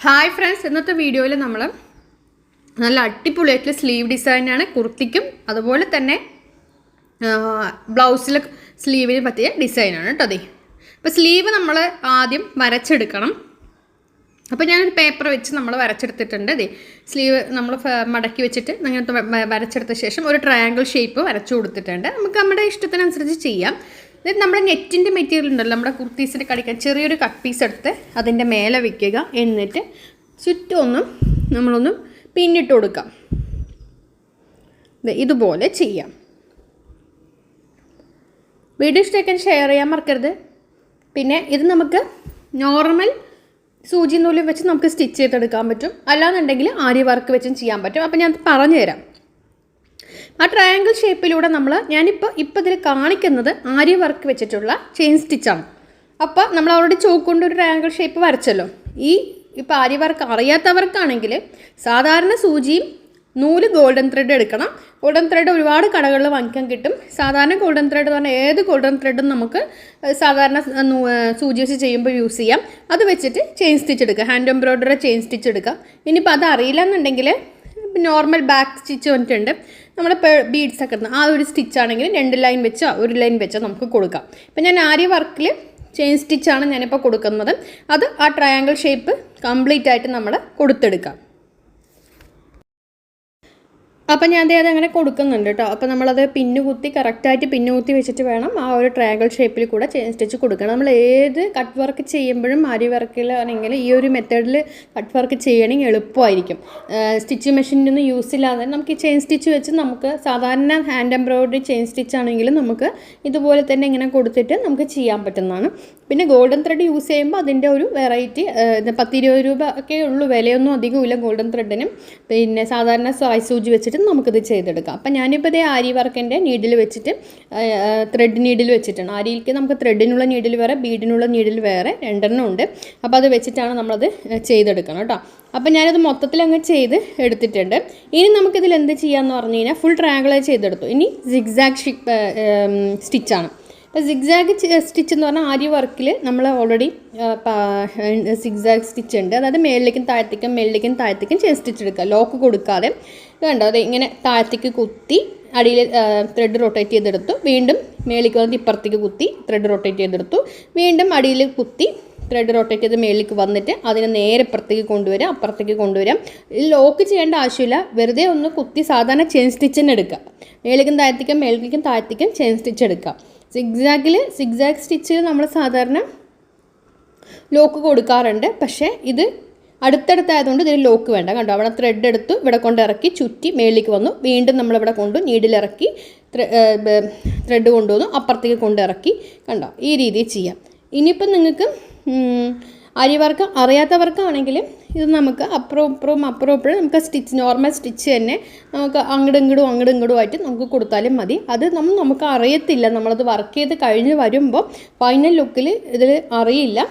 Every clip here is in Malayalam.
ഹായ് ഫ്രണ്ട്സ്, ഇന്നത്തെ വീഡിയോയിൽ നമ്മൾ നല്ല അടിപൊളിയായിട്ടുള്ള സ്ലീവ് ഡിസൈനാണ്. കുർത്തിക്കും അതുപോലെ തന്നെ ബ്ലൗസിൽ സ്ലീവിന് പറ്റിയ ഡിസൈനാണ് കേട്ടോ. അതെ, അപ്പോൾ സ്ലീവ് നമ്മൾ ആദ്യം വരച്ചെടുക്കണം. അപ്പോൾ ഞാനൊരു പേപ്പർ വെച്ച് നമ്മൾ വരച്ചെടുത്തിട്ടുണ്ട്. അതെ, സ്ലീവ് നമ്മൾ മടക്കി വെച്ചിട്ട് അങ്ങനത്തെ വരച്ചെടുത്ത ശേഷം ഒരു ട്രയാങ്കിൾ ഷേപ്പ് വരച്ചു കൊടുത്തിട്ടുണ്ട്. നമുക്ക് നമ്മുടെ ഇഷ്ടത്തിനനുസരിച്ച് ചെയ്യാം. ഇത് നമ്മുടെ നെറ്റിൻ്റെ മെറ്റീരിയൽ ഉണ്ടല്ലോ, നമ്മുടെ കുർത്തീസിൽ കടിക്കാൻ ചെറിയൊരു കട്ട് പീസ് എടുത്ത് അതിൻ്റെ മേലെ വയ്ക്കുക. എന്നിട്ട് ചുറ്റും നമ്മളൊന്ന് പിന്നിട്ട് കൊടുക്കാം. ഇതുപോലെ ചെയ്യാം. വീഡിയോ ഇഷ്ടമാക്കാൻ ഷെയർ ചെയ്യാൻ മറക്കരുത്. പിന്നെ ഇത് നമുക്ക് നോർമൽ സൂചി നൂലും വെച്ച് നമുക്ക് സ്റ്റിച്ച് ചെയ്തെടുക്കാൻ പറ്റും, അല്ലാന്നുണ്ടെങ്കിൽ ആരി വർക്ക് വെച്ചും ചെയ്യാൻ പറ്റും. അപ്പോൾ ഞാൻ പറഞ്ഞു തരാം. ആ ട്രയാങ്കിൾ ഷേപ്പിലൂടെ ഞാനിപ്പോൾ ഇതിൽ കാണിക്കുന്നത് ആരി വർക്ക് വെച്ചിട്ടുള്ള ചെയിൻ സ്റ്റിച്ചാണ്. അപ്പോൾ നമ്മൾ ഓൾറെഡി ചോക്ക് കൊണ്ട് ഒരു ട്രയാങ്കിൾ ഷേപ്പ് വരച്ചല്ലോ. ഇപ്പോൾ ആരി വർക്ക് അറിയാത്തവർക്കാണെങ്കിൽ സാധാരണ സൂചിയും നൂല് ഗോൾഡൻ ത്രെഡ് എടുക്കണം. ഗോൾഡൻ ത്രെഡ് ഒരുപാട് കടകളിൽ വാങ്ങിക്കാൻ കിട്ടും. സാധാരണ ഗോൾഡൻ ത്രെഡ് എന്ന് പറഞ്ഞാൽ ഏത് ഗോൾഡൻ ത്രെഡും നമുക്ക് സാധാരണ സൂചി വെച്ച് ചെയ്യുമ്പോൾ യൂസ് ചെയ്യാം. അത് വെച്ചിട്ട് ചെയിൻ സ്റ്റിച്ച് എടുക്കുക, ഹാൻഡ് എംബ്രോയ്ഡറി ചെയിൻ സ്റ്റിച്ച് എടുക്കുക. ഇനിയിപ്പോൾ അത് അറിയില്ല എന്നുണ്ടെങ്കിൽ നോർമൽ ബാക്ക് സ്റ്റിച്ച് വന്നിട്ടുണ്ട്, നമ്മുടെ ബീഡ്സ് ഒക്കെ ഇടുന്ന ആ ഒരു സ്റ്റിച്ചാണെങ്കിൽ 2 ലൈൻ വെച്ചോ 1 ലൈൻ വെച്ചോ നമുക്ക് കൊടുക്കാം. ഇപ്പം ഞാൻ ആരി വർക്കിൽ ചെയിൻ സ്റ്റിച്ചാണ് ഞാനിപ്പോൾ കൊടുക്കുന്നത്. അത് ആ ട്രയാങ്കിൾ ഷേപ്പ് കംപ്ലീറ്റ് ആയിട്ട് നമ്മൾ കൊടുത്തെടുക്കാം. അപ്പം ഞാൻ അത് അങ്ങനെ കൊടുക്കുന്നുണ്ട് കേട്ടോ. അപ്പോൾ നമ്മളത് പിന്നുകുത്തി കറക്റ്റായിട്ട് പിന്നുകുത്തി വെച്ചിട്ട് വേണം ആ ഒരു ട്രയാങ്കിൾ ഷേപ്പിൽ കൂടെ ചെയിൻ സ്റ്റിച്ച് കൊടുക്കണം. നമ്മൾ ഏത് കട്ട് വർക്ക് ചെയ്യുമ്പോഴും ആരി വർക്കിലാണെങ്കിൽ ഈ ഒരു മെത്തേഡിൽ കട്ട് വർക്ക് ചെയ്യണമെങ്കിൽ എളുപ്പമായിരിക്കും. സ്റ്റിച്ച് മെഷീനൊന്നും യൂസ് ഇല്ലാതെ നമുക്ക് ഈ ചെയിൻ സ്റ്റിച്ച് വെച്ച് നമുക്ക് സാധാരണ ഹാൻഡ് എംബ്രോയ്ഡറി ചെയിൻ സ്റ്റിച്ച് ആണെങ്കിലും നമുക്ക് ഇതുപോലെ തന്നെ ഇങ്ങനെ കൊടുത്തിട്ട് നമുക്ക് ചെയ്യാൻ പറ്റുന്നതാണ്. പിന്നെ ഗോൾഡൻ ത്രെഡ് യൂസ് ചെയ്യുമ്പോൾ അതിൻ്റെ ഒരു വെറൈറ്റി 10-20 രൂപ ഒക്കെ ഉള്ളൂ, വിലയൊന്നും അധികമില്ല ഗോൾഡൻ ത്രെഡിനും. പിന്നെ സാധാരണ സായ് സൂചി വെച്ചിട്ട് നമുക്കിത് ചെയ്തെടുക്കാം. അപ്പം ഞാനിപ്പോൾ ഇതേ ആരി വർക്കിൻ്റെ നീഡിൽ വെച്ചിട്ട് ത്രെഡ് നീഡിൽ വെച്ചിട്ടാണ്. ആരിയിലേക്ക് നമുക്ക് ത്രെഡിനുള്ള നീഡിൽ വേറെ ബീഡിനുള്ള നീഡിൽ വേറെ 2 ഉണ്ട്. അപ്പോൾ അത് വെച്ചിട്ടാണ് നമ്മളത് ചെയ്തെടുക്കണം കേട്ടോ. അപ്പം ഞാനത് മൊത്തത്തിൽ അങ്ങ് ചെയ്ത് എടുത്തിട്ടുണ്ട്. ഇനി നമുക്കിതിൽ എന്ത് ചെയ്യാമെന്ന് പറഞ്ഞു കഴിഞ്ഞാൽ ഫുൾ ട്രയാങ്കിൾ ചെയ്തെടുത്തു. ഇനി സിഗ്സാഗ് സ്റ്റിച്ചാണ്. അപ്പോൾ സിഗ്സാഗ് സ്റ്റിച്ച് എന്ന് പറഞ്ഞാൽ ആരി വർക്കിൽ നമ്മൾ ഓൾറെഡി സിഗ്സാഗ് സ്റ്റിച്ച് ഉണ്ട്. അതായത് മേളിലേക്കും താഴത്തേക്കും ചെയിൻ സ്റ്റിച്ച് എടുക്കുക, ലോക്ക് കൊടുക്കാതെ. കണ്ടോ, അത് ഇങ്ങനെ താഴത്തേക്ക് കുത്തി അടിയിൽ ത്രെഡ് റൊട്ടേറ്റ് ചെയ്തെടുത്തു, വീണ്ടും മേളിലേക്ക് വന്നിട്ട് ഇപ്പുറത്തേക്ക് കുത്തി ത്രെഡ് റൊട്ടേറ്റ് ചെയ്തെടുത്തു, വീണ്ടും അടിയിൽ കുത്തി ത്രെഡ് റൊട്ടേറ്റ് ചെയ്ത് മേളിലേക്ക് വന്നിട്ട് അതിനെ നേരെ അപ്പുറത്തേക്ക് കൊണ്ടുവരാം. ലോക്ക് ചെയ്യേണ്ട ആവശ്യമില്ല, വെറുതെ ഒന്ന് കുത്തി സാധാരണ ചെയിൻ സ്റ്റിച്ച് തന്നെ എടുക്കുക. മേളിലേക്കും താഴത്തേക്കും ചെയിൻ സ്റ്റിച്ച് എടുക്കുക. സിഗ്സാഗ് സ്റ്റിച്ചിൽ നമ്മൾ സാധാരണ ലോക്ക് കൊടുക്കാറുണ്ട്, പക്ഷേ ഇത് അടുത്തടുത്തായതുകൊണ്ട് ഇതിൽ ലോക്ക് വേണ്ട. കണ്ടോ, അവിടെ ത്രെഡ് എടുത്തു ഇവിടെ കൊണ്ട് ഇറക്കി ചുറ്റി മേളിലേക്ക് വന്നു, വീണ്ടും നമ്മളിവിടെ കൊണ്ടു നീഡിലിറക്കി ത്രെഡ് കൊണ്ടുവന്നു അപ്പുറത്തേക്ക് കൊണ്ടിറക്കി. കണ്ടോ, ഈ രീതിയിൽ ചെയ്യാം. ഇനിയിപ്പം നിങ്ങൾക്ക് ആരി വർക്ക് അറിയാത്തവർക്കാണെങ്കിൽ ഇത് നമുക്ക് അപ്പുറവും നമുക്ക് നോർമൽ സ്റ്റിച്ച് തന്നെ നമുക്ക് അങ്ങോട്ടും ഇങ്ങോട്ടും ആയിട്ട് നമുക്ക് കൊടുത്താലും മതി. അത് നമുക്ക് അറിയത്തില്ല, നമ്മളത് വർക്ക് ചെയ്ത് കഴിഞ്ഞ് വരുമ്പോൾ ഫൈനൽ ലുക്കിൽ ഇതിൽ അറിയില്ല.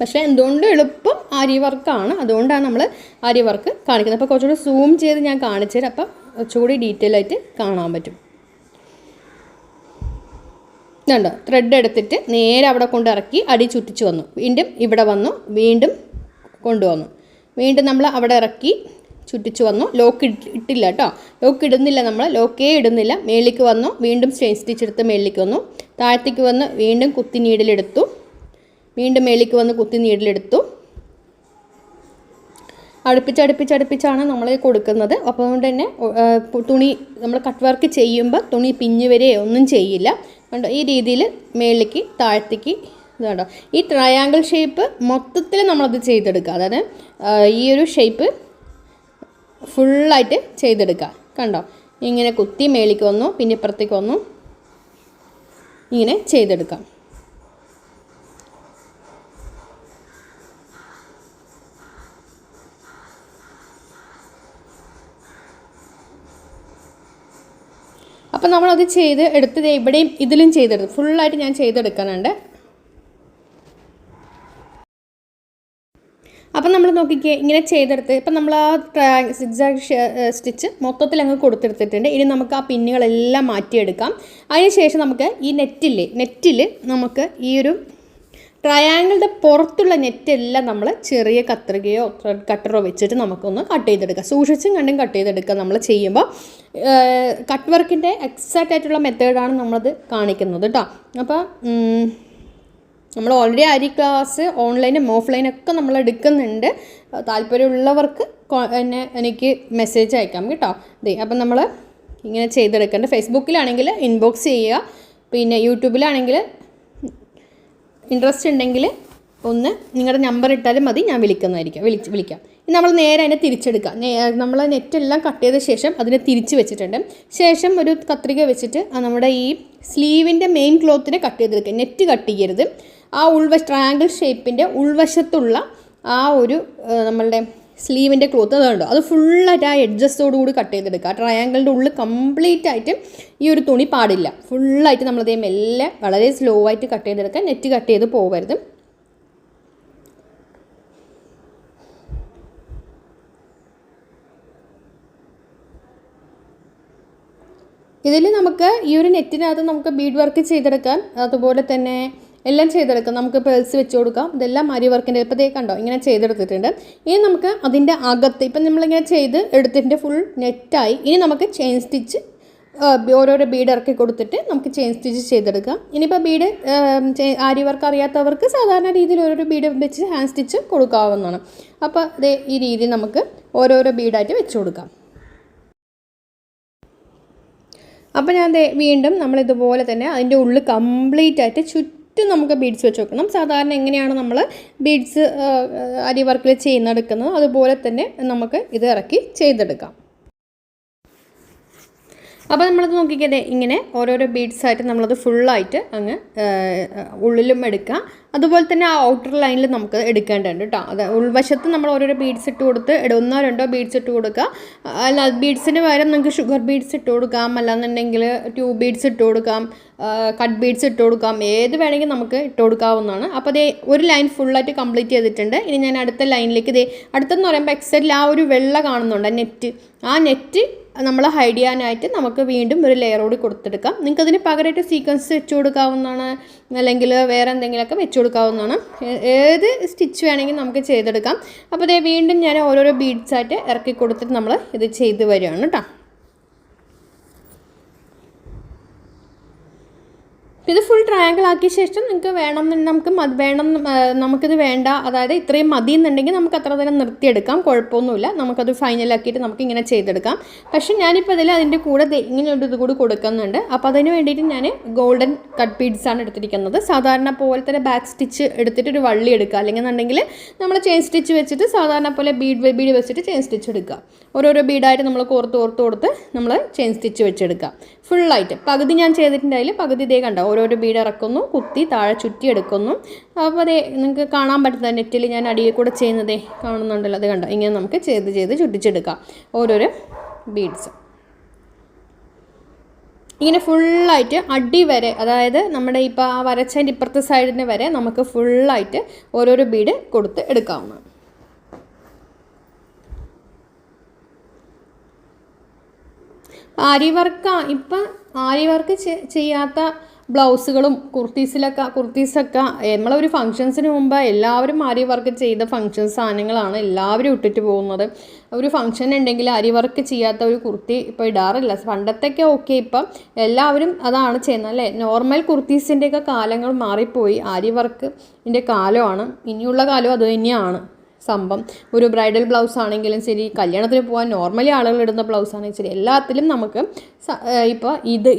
പക്ഷേ എന്തുകൊണ്ട് എളുപ്പം ആരി വർക്കാണ്, അതുകൊണ്ടാണ് നമ്മൾ ആരി വർക്ക് കാണിക്കുന്നത്. അപ്പോൾ കുറച്ചുകൂടി സൂം ചെയ്ത് ഞാൻ കാണിച്ചു തരാം, അപ്പം കുറച്ചുകൂടി ഡീറ്റെയിൽ ആയിട്ട് കാണാൻ പറ്റും. ഇതുണ്ടോ, ത്രെഡ് എടുത്തിട്ട് നേരെ അവിടെ കൊണ്ടിറക്കി അടി ചുറ്റിച്ച് വന്നു, വീണ്ടും ഇവിടെ വന്നു, വീണ്ടും കൊണ്ടുവന്നു, വീണ്ടും നമ്മൾ അവിടെ ഇറക്കി ചുറ്റിച്ച് വന്നു. ലോക്ക് ഇട്ടില്ല കേട്ടോ, ലോക്ക് ഇടുന്നില്ല, നമ്മൾ ലോക്കേ ഇടുന്നില്ല. മേളിലേക്ക് വന്നു, വീണ്ടും ചെയിൻ സ്റ്റിച്ച് എടുത്ത് മേളിലേക്ക് വന്നു, താഴത്തേക്ക് വന്ന് വീണ്ടും കുത്തി നീഡിലെടുത്തു, വീണ്ടും മേളിലേക്ക് വന്ന് കുത്തി നീഡിലെടുത്തു. അടുപ്പിച്ചാണ് നമ്മൾ കൊടുക്കുന്നത്. അപ്പോൾ അതുകൊണ്ട് തന്നെ തുണി നമ്മൾ കട്ട് വർക്ക് ചെയ്യുമ്പോൾ തുണി പിഞ്ഞ് വരെയോ ഒന്നും ചെയ്യില്ല. കണ്ടോ, ഈ രീതിയിൽ മേളിലേക്ക് താഴത്തേക്ക് ഇതുണ്ടോ, ഈ ട്രയാങ്കിൾ ഷേപ്പ് മൊത്തത്തിൽ നമ്മളത് ചെയ്തെടുക്കുക. അതായത് ഈ ഒരു ഷേപ്പ് ഫുള്ളായിട്ട് ചെയ്തെടുക്കുക. കണ്ടോ, ഇങ്ങനെ കുത്തി മേളിലേക്ക് വന്നു, പിന്നെ ഇപ്പുറത്തേക്ക് വന്നു, ഇങ്ങനെ ചെയ്തെടുക്കാം. അപ്പം നമ്മളത് ചെയ്ത് എടുത്തത് ഇവിടെയും ഇതിലും ചെയ്തെടുത്തു, ഫുള്ളായിട്ട് ഞാൻ ചെയ്തെടുക്കാനുണ്ട്. അപ്പം നമ്മൾ നോക്കിക്കേ, ഇങ്ങനെ ചെയ്തെടുത്ത് ഇപ്പം നമ്മൾ ആ സിഗ്സാഗ് സ്റ്റിച്ച് മൊത്തത്തിൽ അങ്ങ് കൊടുത്തെടുത്തിട്ടുണ്ട്. ഇനി നമുക്ക് ആ പിന്നുകളെല്ലാം മാറ്റിയെടുക്കാം. അതിന് ശേഷം നമുക്ക് ഈ നെറ്റിൽ നമുക്ക് ഈ ഒരു ട്രയാങ്കിളുടെ പുറത്തുള്ള നെറ്റെല്ലാം നമ്മൾ ചെറിയ കത്രികയോ ത്രെഡ് കട്ടറോ വെച്ചിട്ട് നമുക്കൊന്ന് കട്ട് ചെയ്തെടുക്കാം. സൂക്ഷിച്ചും കണ്ടും കട്ട് ചെയ്തെടുക്കുക. നമ്മൾ ചെയ്യുമ്പോൾ കട്ട് വർക്കിൻ്റെ എക്സാക്റ്റ് ആയിട്ടുള്ള മെത്തേഡാണ് നമ്മളത് കാണിക്കുന്നത് കേട്ടോ. അപ്പോൾ നമ്മൾ ഓൾറെഡി അരി ക്ലാസ് ഓൺലൈനും ഓഫ്ലൈനൊക്കെ നമ്മൾ എടുക്കുന്നുണ്ട്. താല്പര്യമുള്ളവർക്ക് എനിക്ക് മെസ്സേജ് അയക്കാം കേട്ടോ. അപ്പം നമ്മൾ ഇങ്ങനെ ചെയ്തെടുക്കേണ്ട. ഫേസ്ബുക്കിലാണെങ്കിൽ ഇൻബോക്സ് ചെയ്യുക, പിന്നെ യൂട്യൂബിലാണെങ്കിൽ ഇൻട്രസ്റ്റ് ഉണ്ടെങ്കിൽ ഒന്ന് നിങ്ങളുടെ നമ്പർ ഇട്ടാലും മതി, ഞാൻ വിളിക്കുന്നതായിരിക്കും, വിളിക്കാം. ഇനി നമ്മൾ നേരെ അതിനെ തിരിച്ചെടുക്കുക. നമ്മൾ നെറ്റെല്ലാം കട്ട് ചെയ്ത ശേഷം അതിനെ തിരിച്ച് വെച്ചിട്ടുണ്ട്. ശേഷം ഒരു കത്രിക വെച്ചിട്ട് നമ്മുടെ ഈ സ്ലീവിൻ്റെ മെയിൻ ക്ലോത്തിനെ കട്ട് ചെയ്തെടുക്കുക. നെറ്റ് കട്ട് ചെയ്യരുത്. ആ ട്രയാങ്കിൾ ഷേപ്പിൻ്റെ ഉൾവശത്തുള്ള ആ ഒരു നമ്മളുടെ സ്ലീവിൻ്റെ ക്ലോത്ത് അതുണ്ടോ, അത് ഫുള്ളായിട്ട് ആ എഡ്ജസ്റ്റോടുകൂടി കട്ട് ചെയ്തെടുക്കുക. ട്രയാങ്കിളിൻ്റെ ഉള്ളിൽ കംപ്ലീറ്റ് ആയിട്ട് ഈ ഒരു തുണി പാടില്ല. ഫുള്ളായിട്ട് നമ്മളതേ മെല്ലെ വളരെ സ്ലോ ആയിട്ട് കട്ട് ചെയ്തെടുക്കുക. നെറ്റ് കട്ട് ചെയ്ത് പോകരുത്. ഇതിൽ നമുക്ക് ഈ ഒരു നെറ്റിനകത്ത് നമുക്ക് ബീഡ് വർക്ക് ചെയ്തെടുക്കാൻ, അതുപോലെ തന്നെ എല്ലാം ചെയ്തെടുക്കാം. നമുക്ക് പേൾസ് വെച്ച് കൊടുക്കാം. ഇതെല്ലാം അരി വർക്കിൻ്റെ ഇപ്പോൾ കണ്ടോ ഇങ്ങനെ ചെയ്തെടുത്തിട്ടുണ്ട്. ഇനി നമുക്ക് അതിൻ്റെ അകത്ത് ഇപ്പം നമ്മളിങ്ങനെ ചെയ്ത് എടുത്തിട്ട് ഫുൾ നെറ്റായി. ഇനി നമുക്ക് ചെയിൻ സ്റ്റിച്ച് ഓരോരോ ബീഡ് ഇറക്കി കൊടുത്തിട്ട് നമുക്ക് ചെയിൻ സ്റ്റിച്ച് ചെയ്തെടുക്കാം. ഇനിയിപ്പോൾ ബീഡ് ആരി വർക്ക് അറിയാത്തവർക്ക് സാധാരണ രീതിയിൽ ഓരോരോ ബീഡ് വെച്ച് ഹാൻഡ് സ്റ്റിച്ച് കൊടുക്കാവുന്നതാണ്. അപ്പോൾ ഈ രീതിയിൽ നമുക്ക് ഓരോരോ ബീഡായിട്ട് വെച്ച് കൊടുക്കാം. അപ്പോൾ ഞാൻ വീണ്ടും നമ്മളിതുപോലെ തന്നെ അതിൻ്റെ ഉള്ളിൽ കംപ്ലീറ്റ് ആയിട്ട് ചുറ്റും നമുക്ക് ബീഡ്സ് വെച്ച് വെക്കണം. സാധാരണ എങ്ങനെയാണ് നമ്മൾ ബീഡ്സ് അരി വർക്കിൽ ചെയ്യുന്നെടുക്കുന്നത് അതുപോലെ തന്നെ നമുക്ക് ഇത് ഇറക്കി ചെയ്തെടുക്കാം. അപ്പോൾ നമ്മളത് നോക്കിക്കതേ ഇങ്ങനെ ഓരോരോ ബീഡ്സായിട്ട് നമ്മളത് ഫുള്ളായിട്ട് അങ്ങ് ഉള്ളിലും എടുക്കുക. അതുപോലെ തന്നെ ആ ഔട്ടർ ലൈനിൽ നമുക്ക് എടുക്കേണ്ടതുണ്ട് കേട്ടോ. അത് ഉൾവശത്ത് നമ്മൾ ഓരോരോ ബീഡ്സ് ഇട്ട് കൊടുത്ത് 1-2 ബീഡ്സ് ഇട്ട് കൊടുക്കുക. അല്ല ബീഡ്സിന് പകരം നിങ്ങൾക്ക് ഷുഗർ ബീഡ്സ് ഇട്ട് കൊടുക്കാം, അല്ലാന്നുണ്ടെങ്കിൽ ട്യൂബ് ബീഡ്സ് ഇട്ട് കൊടുക്കാം, കട്ട് ബീഡ്സ് ഇട്ട് കൊടുക്കാം, ഏത് വേണമെങ്കിൽ നമുക്ക് ഇട്ട് കൊടുക്കാവുന്നതാണ്. അപ്പോൾ ഒരു ലൈൻ ഫുള്ളായിട്ട് കംപ്ലീറ്റ് ചെയ്തിട്ടുണ്ട്. ഇനി ഞാൻ അടുത്ത ലൈനിലേക്ക് അടുത്തെന്ന് പറയുമ്പോൾ എക്സറ്റിൽ ആ ഒരു വെള്ള കാണുന്നുണ്ട് നെറ്റ്, ആ നെറ്റ് നമ്മൾ ഹൈഡ് ചെയ്യാനായിട്ട് നമുക്ക് വീണ്ടും ഒരു ലെയറോട് കൊടുത്തെടുക്കാം. നിങ്ങൾക്ക് അതിന് പകരമായിട്ട് സീക്വൻസ് വെച്ച് കൊടുക്കാവുന്നതാണ്, അല്ലെങ്കിൽ വേറെ എന്തെങ്കിലുമൊക്കെ വെച്ച് കൊടുക്കാവുന്നതാണ്. ഏത് സ്റ്റിച്ച് വേണമെങ്കിൽ നമുക്ക് ചെയ്തെടുക്കാം. അപ്പോൾ വീണ്ടും ഞാൻ ഓരോരോ ബീഡ്സായിട്ട് ഇറക്കി കൊടുത്തിട്ട് നമ്മൾ ഇത് ചെയ്ത് വരികയാണ് കേട്ടോ. ഇത് ഫുൾ ട്രയാങ്കിൾ ആക്കിയ ശേഷം നിങ്ങൾക്ക് നമുക്കിത് വേണ്ട, അതായത് ഇത്രയും മതി എന്നുണ്ടെങ്കിൽ നമുക്ക് അത്ര തന്നെ നിർത്തിയെടുക്കാം, കുഴപ്പമൊന്നുമില്ല. നമുക്കത് ഫൈനലാക്കിയിട്ട് നമുക്ക് ഇങ്ങനെ ചെയ്തെടുക്കാം. പക്ഷേ ഞാനിപ്പോൾ അതിൻ്റെ കൂടെ ഇങ്ങനെയൊരു ഇത് കൂടി കൊടുക്കുന്നുണ്ട്. അപ്പോൾ അതിന് വേണ്ടിയിട്ട് ഞാൻ ഗോൾഡൻ കട്ട് ബീഡ്സാണ് എടുത്തിരിക്കുന്നത്. സാധാരണ പോലെ തന്നെ ബാക്ക് സ്റ്റിച്ച് എടുത്തിട്ട് ഒരു വള്ളി എടുക്കുക, അല്ലെങ്കിൽ എന്നുണ്ടെങ്കിൽ നമ്മൾ ചെയിൻ സ്റ്റിച്ച് വെച്ചിട്ട് സാധാരണ പോലെ ബീഡ് വെച്ചിട്ട് ചെയിൻ സ്റ്റിച്ച് എടുക്കുക. ഓരോരോ ബീഡായിട്ട് നമ്മൾ കോർത്ത് നമ്മൾ ചെയിൻ സ്റ്റിച്ച് വെച്ചെടുക്കുക. ഫുള്ളായിട്ട് പകുതി ഞാൻ ചെയ്തിട്ടുണ്ടായാലും പകുതി ഇതേ കണ്ടോ, ഓരോരോ ബീഡ് ഇറക്കുന്നു, കുത്തി താഴെ ചുറ്റി എടുക്കുന്നു. അപ്പോൾ നിങ്ങൾക്ക് കാണാൻ പറ്റുന്ന നെറ്റിൽ ഞാൻ അടിയിൽ കൂടെ ചെയ്യുന്നതേ കാണുന്നുണ്ടല്ലോ, അത് കണ്ടോ. ഇങ്ങനെ നമുക്ക് ചെയ്ത് ചുറ്റിച്ചെടുക്കാം ഓരോരോ ബീഡ്സ്. ഇങ്ങനെ ഫുള്ളായിട്ട് അടി വരെ, അതായത് നമ്മുടെ ഇപ്പോൾ ആ വരച്ചതിൻ്റെ ഇപ്പുറത്തെ സൈഡിന് വരെ നമുക്ക് ഫുള്ളായിട്ട് ഓരോരോ ബീഡ് കൊടുത്ത് എടുക്കാവുന്നതാണ്. ആരി വർക്ക് ചെയ്യാത്ത ബ്ലൗസുകളും കുർത്തീസൊക്കെ നമ്മളൊരു ഫങ്ഷൻസിന് മുമ്പ് എല്ലാവരും ആരി വർക്ക് ചെയ്ത സാധനങ്ങളാണ് എല്ലാവരും ഇട്ടിട്ട് പോകുന്നത്. ഒരു ഫങ്ഷൻ ഉണ്ടെങ്കിൽ ആരി വർക്ക് ചെയ്യാത്ത ഒരു കുർത്തി ഇപ്പോൾ ഇടാറില്ല. പണ്ടത്തെയൊക്കെ ഓക്കെ, ഇപ്പം എല്ലാവരും അതാണ് ചെയ്യുന്നത് അല്ലേ. നോർമൽ കുർത്തീസിൻ്റെയൊക്കെ കാലങ്ങൾ മാറിപ്പോയി, ആരി വർക്കിൻ്റെ കാലമാണ്. ഇനിയുള്ള കാലം അത് തന്നെയാണ് സംഭവം. ഒരു ബ്രൈഡൽ ബ്ലൗസ് ആണെങ്കിലും ശരി, കല്യാണത്തിന് പോകാൻ നോർമലി ആളുകൾ ഇടുന്ന ബ്ലൗസ് ആണെങ്കിലും ശരി, എല്ലാത്തിലും നമുക്ക് ഇപ്പോൾ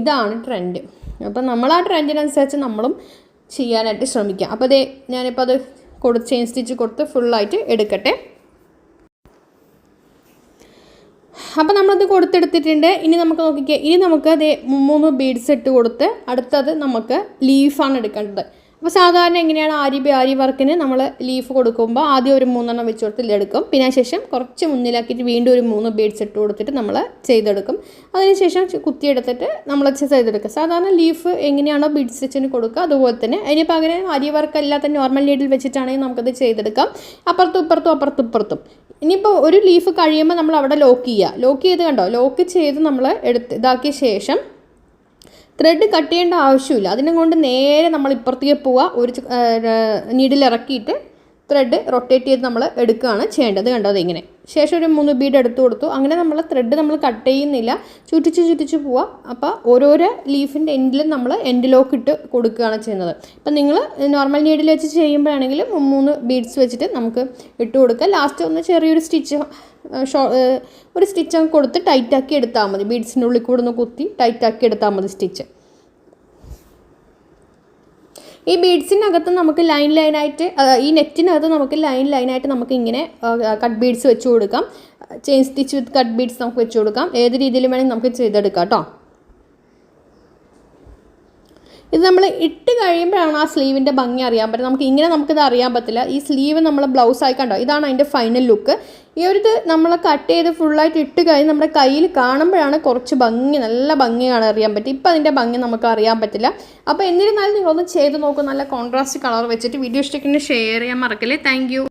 ഇതാണ് ട്രെൻഡ്. അപ്പോൾ നമ്മൾ ആ ട്രെൻഡിനനുസരിച്ച് നമ്മളും ചെയ്യാനായിട്ട് ശ്രമിക്കാം. അപ്പോൾ ഞാനിപ്പോൾ അത് ചെയിൻ സ്റ്റിച്ച് കൊടുത്ത് ഫുള്ളായിട്ട് എടുക്കട്ടെ. അപ്പോൾ നമ്മളത് കൊടുത്തെടുത്തിട്ടുണ്ട്. ഇനി നമുക്ക് നോക്കിക്കുക, ഇനി നമുക്ക് 3 ബീഡ്സ് ഇട്ട് കൊടുത്ത് അടുത്തത് നമുക്ക് ലീഫാണ് എടുക്കേണ്ടത്. അപ്പോൾ സാധാരണ എങ്ങനെയാണ് ആരി വർക്കിന് നമ്മൾ ലീഫ് കൊടുക്കുമ്പോൾ ആദ്യം ഒരു 3 വെച്ച് കൊടുത്ത് എടുക്കും. പിന്നെ ശേഷം കുറച്ച് മുന്നിലാക്കിയിട്ട് വീണ്ടും ഒരു 3 ബീഡ്സ് ഇട്ട് കൊടുത്തിട്ട് നമ്മൾ ചെയ്തെടുക്കും. അതിനുശേഷം കുത്തിയെടുത്തിട്ട് നമ്മൾ ചെയ്തെടുക്കുക. സാധാരണ ലീഫ് എങ്ങനെയാണോ ബീഡ് സ്റ്റിച്ചിന് കൊടുക്കുക അതുപോലെ തന്നെ. അതിന് പകരം ആരി വർക്ക് അല്ലാത്ത നോർമൽ നീഡിൽ വെച്ചിട്ടാണെങ്കിൽ നമുക്കത് ചെയ്തെടുക്കാം, അപ്പുറത്തും. ഇനിയിപ്പോൾ ഒരു ലീഫ് കഴിയുമ്പോൾ നമ്മൾ അവിടെ ലോക്ക് ചെയ്ത് കണ്ടോ, ലോക്ക് ചെയ്ത് നമ്മൾ ഇതാക്കിയ ശേഷം ത്രെഡ് കട്ട് ചെയ്യേണ്ട ആവശ്യമില്ല. അതിനെ കൊണ്ട് നേരെ നമ്മൾ ഇപ്പുറത്തേക്ക് പോവുക, ഒരു നീഡിൽ ഇറക്കിയിട്ട് ത്രെഡ് റൊട്ടേറ്റ് ചെയ്ത് നമ്മൾ എടുക്കുകയാണ് ചെയ്യേണ്ടത്. കണ്ടോ അതിങ്ങനെ. ശേഷം ഒരു 3 ബീഡ് എടുത്തു കൊടുത്തു. അങ്ങനെ നമ്മൾ ത്രെഡ് നമ്മൾ കട്ട് ചെയ്യുന്നില്ല, ചുറ്റിച്ച് പോവുക. അപ്പോൾ ഓരോരോ ലീഫിൻ്റെ എൻഡിലും നമ്മൾ എൻഡ് ലോക്ക് ഇട്ട് കൊടുക്കുകയാണ് ചെയ്യുന്നത്. ഇപ്പം നിങ്ങൾ നോർമൽ നീഡിൽ വെച്ച് ചെയ്യുമ്പോഴാണെങ്കിൽ 3 ബീഡ്സ് വെച്ചിട്ട് നമുക്ക് ഇട്ട് കൊടുക്കുക. ലാസ്റ്റ് ഒന്ന് ചെറിയൊരു സ്റ്റിച്ച് ഒരു സ്റ്റിച്ച് കൊടുത്ത് ടൈറ്റാക്കി എടുത്താൽ മതി. ബീഡ്സിൻ്റെ ഉള്ളിൽ കൂടെ ഒന്ന് കുത്തി ടൈറ്റാക്കി എടുത്താൽ മതി സ്റ്റിച്ച്. ഈ ബീഡ്സിനകത്ത് നമുക്ക് ലൈനായിട്ട്, ഈ നെറ്റിനകത്ത് നമുക്ക് ലൈനായിട്ട് നമുക്ക് ഇങ്ങനെ കട്ട് ബീഡ്സ് വെച്ച് കൊടുക്കാം. ചെയിൻ സ്റ്റിച്ച് വിത്ത് കട്ട് ബീഡ്സ് നമുക്ക് വെച്ച് കൊടുക്കാം. ഏത് രീതിയിലും വേണമെങ്കിൽ നമുക്ക് ചെയ്തെടുക്കാം കേട്ടോ. ഇത് നമ്മൾ ഇട്ട് കഴിയുമ്പോഴാണ് ആ സ്ലീവിൻ്റെ ഭംഗി അറിയാൻ പറ്റും. നമുക്കിത് അറിയാൻ പറ്റില്ല. ഈ സ്ലീവ് നമ്മൾ ബ്ലൗസായി കണ്ടോ, ഇതാണ് അതിൻ്റെ ഫൈനൽ ലുക്ക്. ഈ ഒരു ഇത് നമ്മൾ കട്ട് ചെയ്ത് ഫുള്ളായിട്ട് ഇട്ട് കഴിഞ്ഞ് നമ്മുടെ കയ്യിൽ കാണുമ്പോഴാണ് കുറച്ച് നല്ല ഭംഗിയാണ് അറിയാൻ പറ്റും. ഇപ്പം അതിൻ്റെ ഭംഗി നമുക്ക് അറിയാൻ പറ്റില്ല. അപ്പോൾ എന്നിരുന്നാലും നിങ്ങളൊന്ന് ചെയ്ത് നോക്കും. നല്ല കോൺട്രാസ്റ്റ് കളർ വെച്ചിട്ട്. വീഡിയോ ഇഷ്ടത്തിന് ഷെയർ ചെയ്യാൻ മറക്കല്ലേ. Thank you.